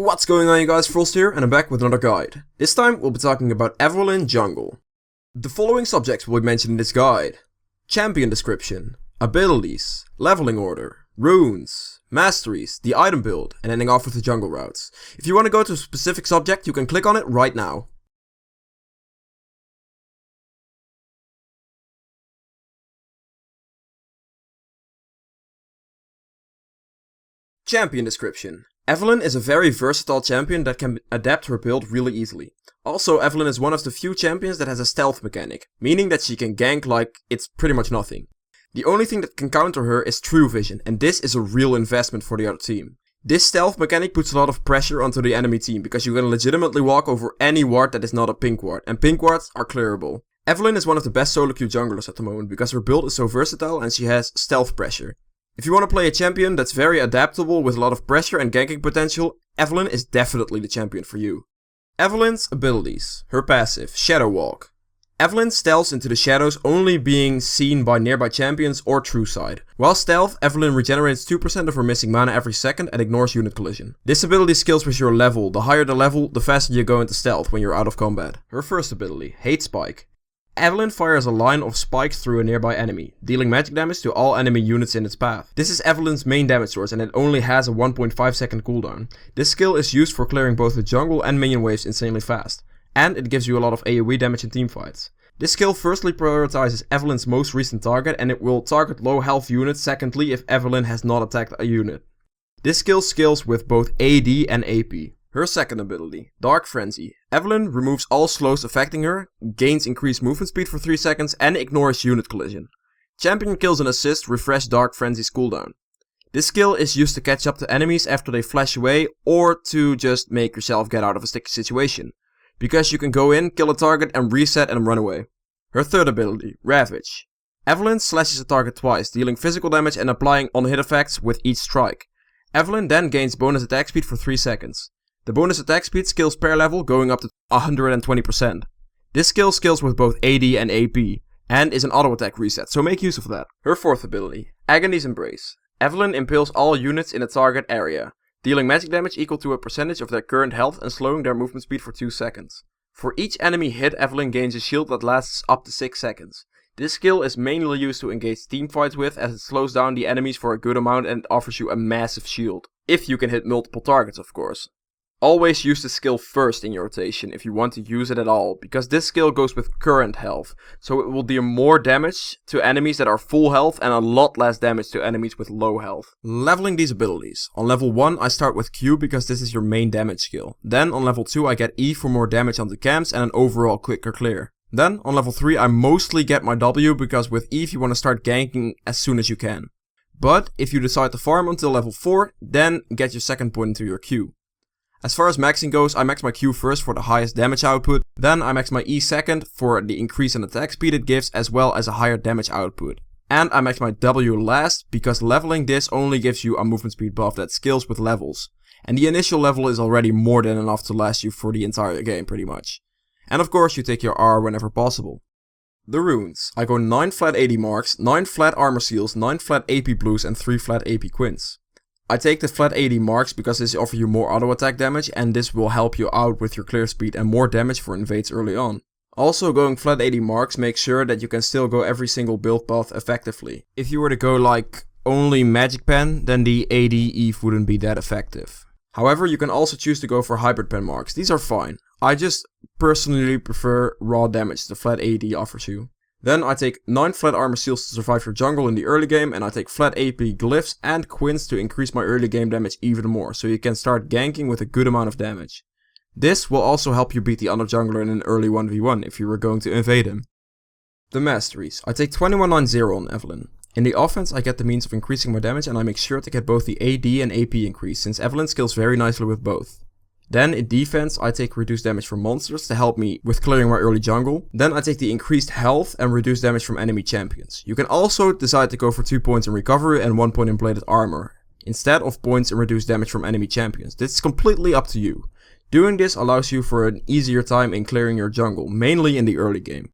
What's going on, you guys? Frost here, and I'm back with another guide. This time we'll be talking about Evelyn jungle. The following subjects will be mentioned in this guide: champion description, abilities, leveling order, runes, masteries, the item build, and ending off with the jungle routes. If you want to go to a specific subject, you can click on it right now. Champion description. Evelyn is a very versatile champion that can adapt her build really easily. Also, Evelyn is one of the few champions that has a stealth mechanic, meaning that she can gank like it's pretty much nothing. The only thing that can counter her is true vision, and this is a real investment for the other team. This stealth mechanic puts a lot of pressure onto the enemy team because you can legitimately walk over any ward that is not a pink ward, and pink wards are clearable. Evelyn is one of the best solo queue junglers at the moment because her build is so versatile and she has stealth pressure. If you want to play a champion that's very adaptable with a lot of pressure and ganking potential, Evelyn is definitely the champion for you. Evelyn's abilities. Her passive, Shadow Walk. Evelyn stealths into the shadows, only being seen by nearby champions or true side. While stealth, Evelyn regenerates 2% of her missing mana every second and ignores unit collision. This ability scales with your level. The higher the level, the faster you go into stealth when you're out of combat. Her first ability, Hate Spike. Evelyn fires a line of spikes through a nearby enemy, dealing magic damage to all enemy units in its path. This is Evelyn's main damage source and it only has a 1.5 second cooldown. This skill is used for clearing both the jungle and minion waves insanely fast, and it gives you a lot of AoE damage in teamfights. This skill firstly prioritizes Evelyn's most recent target, and it will target low health units secondly if Evelyn has not attacked a unit. This skill scales with both AD and AP. Her second ability, Dark Frenzy. Evelyn removes all slows affecting her, gains increased movement speed for 3 seconds, and ignores unit collision. Champion kills and assists refresh Dark Frenzy's cooldown. This skill is used to catch up to enemies after they flash away, or to just make yourself get out of a sticky situation, because you can go in, kill a target, and reset and run away. Her third ability, Ravage. Evelyn slashes a target twice, dealing physical damage and applying on-hit effects with each strike. Evelyn then gains bonus attack speed for 3 seconds. The bonus attack speed scales per level, going up to 120%. This skill scales with both AD and AP, and is an auto attack reset, so make use of that. Her fourth ability, Agony's Embrace. Evelyn impales all units in a target area, dealing magic damage equal to a percentage of their current health and slowing their movement speed for 2 seconds. For each enemy hit, Evelyn gains a shield that lasts up to 6 seconds. This skill is mainly used to engage teamfights with, as it slows down the enemies for a good amount and offers you a massive shield. If you can hit multiple targets, of course. Always use this skill first in your rotation if you want to use it at all, because this skill goes with current health, so it will deal more damage to enemies that are full health and a lot less damage to enemies with low health. Leveling these abilities. On level 1 I start with Q because this is your main damage skill. Then on level 2 I get E for more damage on the camps and an overall quicker clear. Then on level 3 I mostly get my W because with Eve you want to start ganking as soon as you can. But if you decide to farm until level 4, then get your second point into your Q. As far as maxing goes, I max my Q first for the highest damage output, then I max my E second for the increase in attack speed it gives as well as a higher damage output. And I max my W last because leveling this only gives you a movement speed buff that scales with levels. And the initial level is already more than enough to last you for the entire game pretty much. And of course you take your R whenever possible. The runes. I go 9 flat 80 marks, 9 flat armor seals, 9 flat AP blues and 3 flat AP quints. I take the flat 80 marks because this offers you more auto attack damage and this will help you out with your clear speed and more damage for invades early on. Also, going flat 80 marks makes sure that you can still go every single build path effectively. If you were to go like only Magic Pen, then the AD Eve wouldn't be that effective. However, you can also choose to go for hybrid pen marks. These are fine. I just personally prefer raw damage the flat AD offers you. Then I take 9 flat armor seals to survive your jungle in the early game, and I take flat AP glyphs and quints to increase my early game damage even more, so you can start ganking with a good amount of damage. This will also help you beat the other jungler in an early 1v1 if you were going to invade him. The Masteries. I take 2190 on Evelyn. In the offense I get the means of increasing my damage and I make sure to get both the AD and AP increase, since Evelyn scales very nicely with both. Then in defense I take reduced damage from monsters to help me with clearing my early jungle. Then I take the increased health and reduced damage from enemy champions. You can also decide to go for 2 points in recovery and 1 point in bladed armor, instead of points in reduced damage from enemy champions. This is completely up to you. Doing this allows you for an easier time in clearing your jungle, mainly in the early game.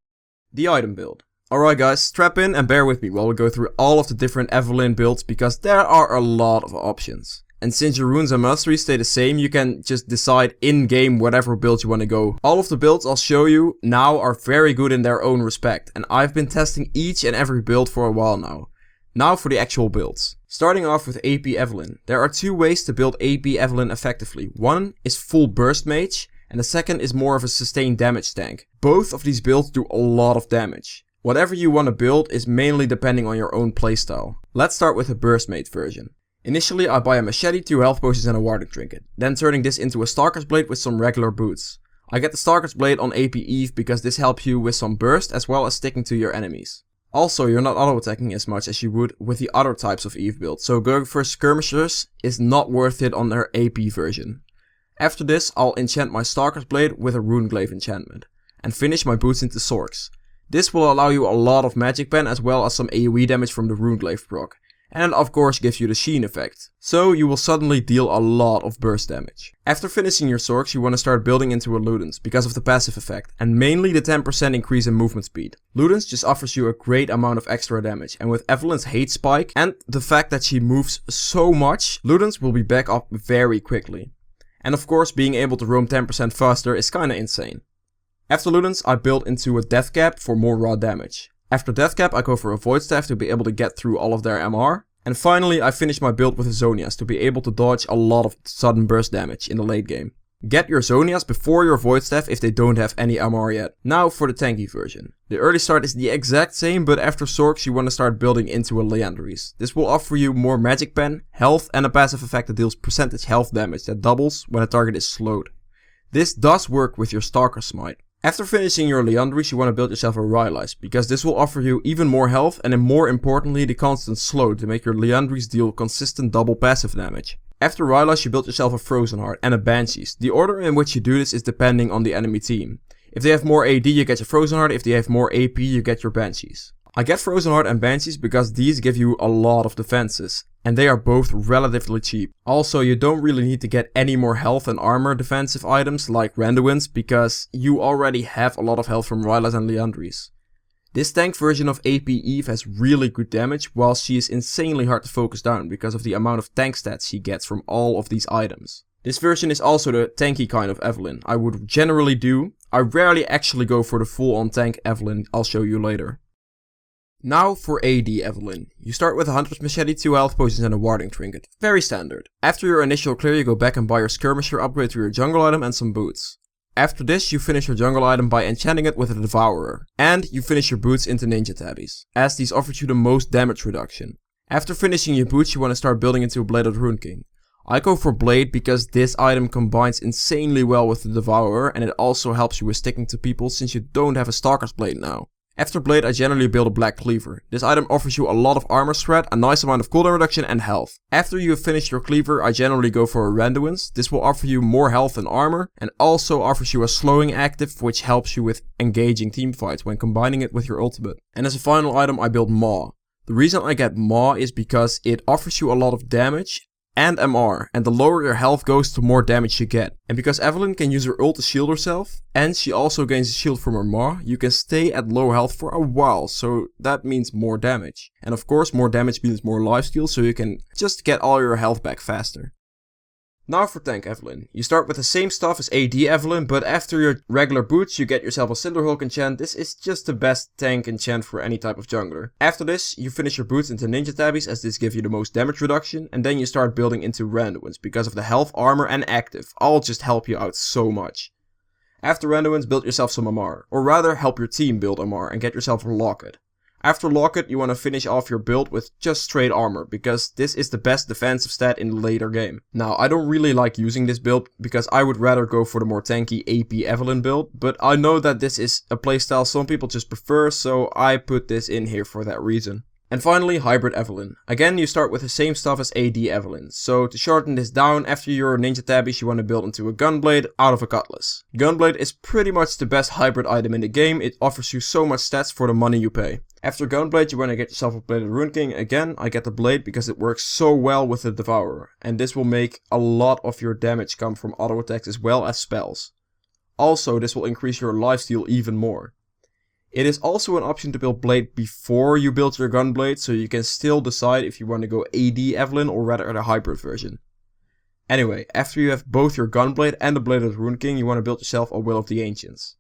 The item build. Alright guys, strap in and bear with me while we go through all of the different Evelyn builds because there are a lot of options. And since your runes and masteries stay the same, you can just decide in-game whatever build you want to go. All of the builds I'll show you now are very good in their own respect, and I've been testing each and every build for a while now. Now for the actual builds. Starting off with AP Evelyn. There are two ways to build AP Evelyn effectively. One is full burst mage, and the second is more of a sustained damage tank. Both of these builds do a lot of damage. Whatever you want to build is mainly depending on your own playstyle. Let's start with the burst mage version. Initially I buy a machete, 2 health potions and a warding trinket, then turning this into a Stalker's Blade with some regular boots. I get the Stalker's Blade on AP Eve because this helps you with some burst as well as sticking to your enemies. Also, you're not auto-attacking as much as you would with the other types of Eve build, so going for skirmishers is not worth it on their AP version. After this, I'll enchant my Stalker's Blade with a Runeglaive enchantment, and finish my boots into Sorks. This will allow you a lot of magic pen as well as some AoE damage from the Runeglaive proc, and of course gives you the Sheen effect, so you will suddenly deal a lot of burst damage. After finishing your Sorks, you want to start building into a Ludens because of the passive effect, and mainly the 10% increase in movement speed. Ludens just offers you a great amount of extra damage, and with Evelyn's hate spike and the fact that she moves so much, Ludens will be back up very quickly. And of course, being able to roam 10% faster is kinda insane. After Ludens, I build into a Death Cap for more raw damage. After Death Cap, I go for a Void Staff to be able to get through all of their MR. And finally, I finish my build with a Zonias to be able to dodge a lot of sudden burst damage in the late game. Get your Zonias before your Void Staff if they don't have any MR yet. Now for the tanky version. The early start is the exact same, but after Sorks you want to start building into a Leanderies. This will offer you more magic pen, health and a passive effect that deals percentage health damage that doubles when a target is slowed. This does work with your Stalker Smite. After finishing your Leanderies, you want to build yourself a Rylai's, because this will offer you even more health and more importantly the constant slow to make your Leanderies deal consistent double passive damage. After Rylai's, you build yourself a Frozen Heart and a Banshees. The order in which you do this is depending on the enemy team. If they have more AD you get your Frozen Heart, if they have more AP you get your Banshees. I get Frozen Heart and Banshees because these give you a lot of defenses, and they are both relatively cheap. Also, you don't really need to get any more health and armor defensive items like Randuin's because you already have a lot of health from Rylai's and Leanderies. This tank version of AP Eve has really good damage, while she is insanely hard to focus down because of the amount of tank stats she gets from all of these items. This version is also the tanky kind of Evelyn I would generally do. I rarely actually go for the full on tank Evelyn, I'll show you later. Now for AD Evelyn. You start with a Hunter's Machete, 2 health potions and a warding trinket. Very standard. After your initial clear you go back and buy your skirmisher upgrade to your jungle item and some boots. After this you finish your jungle item by enchanting it with a Devourer. And you finish your boots into Ninja Tabbies, as these offer you the most damage reduction. After finishing your boots you want to start building into a Blade of the Rune King. I go for Blade because this item combines insanely well with the Devourer and it also helps you with sticking to people since you don't have a Stalker's Blade now. After Blade I generally build a Black Cleaver. This item offers you a lot of armor spread, a nice amount of cooldown reduction and health. After you have finished your Cleaver I generally go for a Randuin's. This will offer you more health and armor and also offers you a slowing active which helps you with engaging teamfights when combining it with your ultimate. And as a final item I build Maw. The reason I get Maw is because it offers you a lot of damage and MR, and the lower your health goes the more damage you get. And because Evelyn can use her ult to shield herself, and she also gains a shield from her Maw, you can stay at low health for a while, so that means more damage. And of course more damage means more lifesteal, so you can just get all your health back faster. Now for tank Evelyn. You start with the same stuff as AD Evelyn, but after your regular boots you get yourself a Cinderhulk enchant. This is just the best tank enchant for any type of jungler. After this you finish your boots into Ninja Tabbies as this gives you the most damage reduction, and then you start building into Randuin's because of the health, armor and active. All just help you out so much. After Randuin's build yourself some MR, or rather help your team build MR and get yourself a Locket. After Locket you want to finish off your build with just straight armor, because this is the best defensive stat in the later game. Now I don't really like using this build, because I would rather go for the more tanky AP Evelyn build, but I know that this is a playstyle some people just prefer, so I put this in here for that reason. And finally, Hybrid Evelyn. Again, you start with the same stuff as AD Evelyn. So to shorten this down, after your Ninja Tabbies you want to build into a Gunblade out of a Cutlass. Gunblade is pretty much the best hybrid item in the game. It offers you so much stats for the money you pay. After Gunblade you want to get yourself a Blade of the Rune King. Again, I get the Blade because it works so well with the Devourer. And this will make a lot of your damage come from auto attacks as well as spells. Also, this will increase your lifesteal even more. It is also an option to build Blade before you build your Gunblade, so you can still decide if you want to go AD Evelyn or rather the hybrid version. Anyway, after you have both your Gunblade and the Blade of the Rune King, you want to build yourself a Will of the Ancients.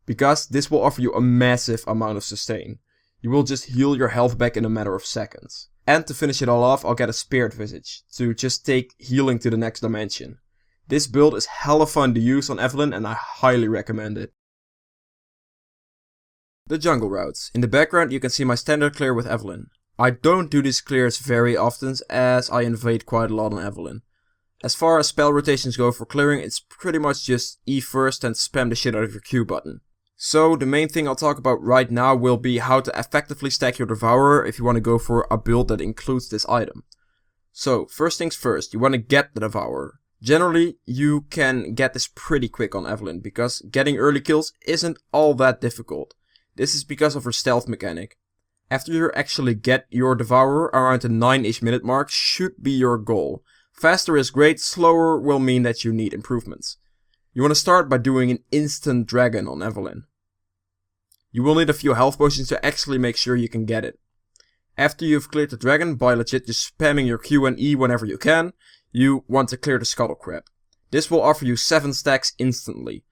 Because this will offer you a massive amount of sustain. You will just heal your health back in a matter of seconds. And to finish it all off, I'll get a Spirit Visage to just take healing to the next dimension. This build is hella fun to use on Evelyn and I highly recommend it. The jungle routes. In the background you can see my standard clear with Evelyn. I don't do these clears very often as I invade quite a lot on Evelyn. As far as spell rotations go for clearing, it's pretty much just E first and spam the shit out of your Q button. So the main thing I'll talk about right now will be how to effectively stack your Devourer if you want to go for a build that includes this item. So first things first, you want to get the Devourer. Generally, you can get this pretty quick on Evelyn because getting early kills isn't all that difficult. This is because of her stealth mechanic. After you actually get your Devourer, around the 9-ish minute mark should be your goal. Faster is great, slower will mean that you need improvements. You want to start by doing an instant dragon on Evelyn. You will need a few health potions to actually make sure you can get it. After you've cleared the dragon by legit just spamming your Q and E whenever you can, you want to clear the Scuttle Crab. This will offer you 7 stacks instantly.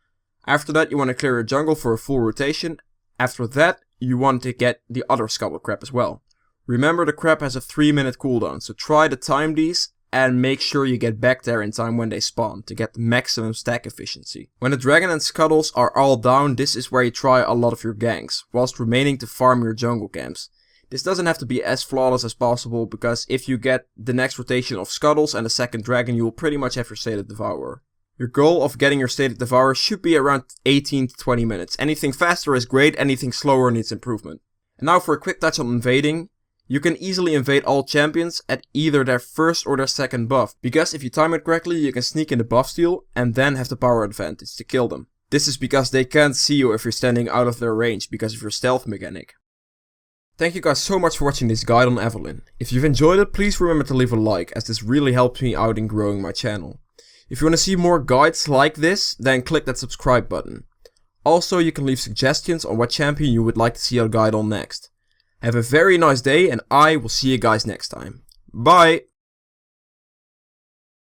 After that you want to clear a jungle for a full rotation. After that you want to get the other Scuttle Crab as well. Remember the crab has a 3-minute cooldown, so try to time these and make sure you get back there in time when they spawn to get the maximum stack efficiency. When the dragon and scuttles are all down, this is where you try a lot of your ganks, whilst remaining to farm your jungle camps. This doesn't have to be as flawless as possible, because if you get the next rotation of scuttles and a second dragon, you will pretty much have your Sated Devourer. Your goal of getting your Sated Devourer should be around 18 to 20 minutes. Anything faster is great, anything slower needs improvement. And now for a quick touch on invading. You can easily invade all champions at either their first or their second buff, because if you time it correctly you can sneak in the buff steal and then have the power advantage to kill them. This is because they can't see you if you're standing out of their range because of your stealth mechanic. Thank you guys so much for watching this guide on Evelyn. If you've enjoyed it, please remember to leave a like, as this really helps me out in growing my channel. If you want to see more guides like this, then click that subscribe button. Also, you can leave suggestions on what champion you would like to see a guide on next. Have a very nice day and I will see you guys next time. Bye!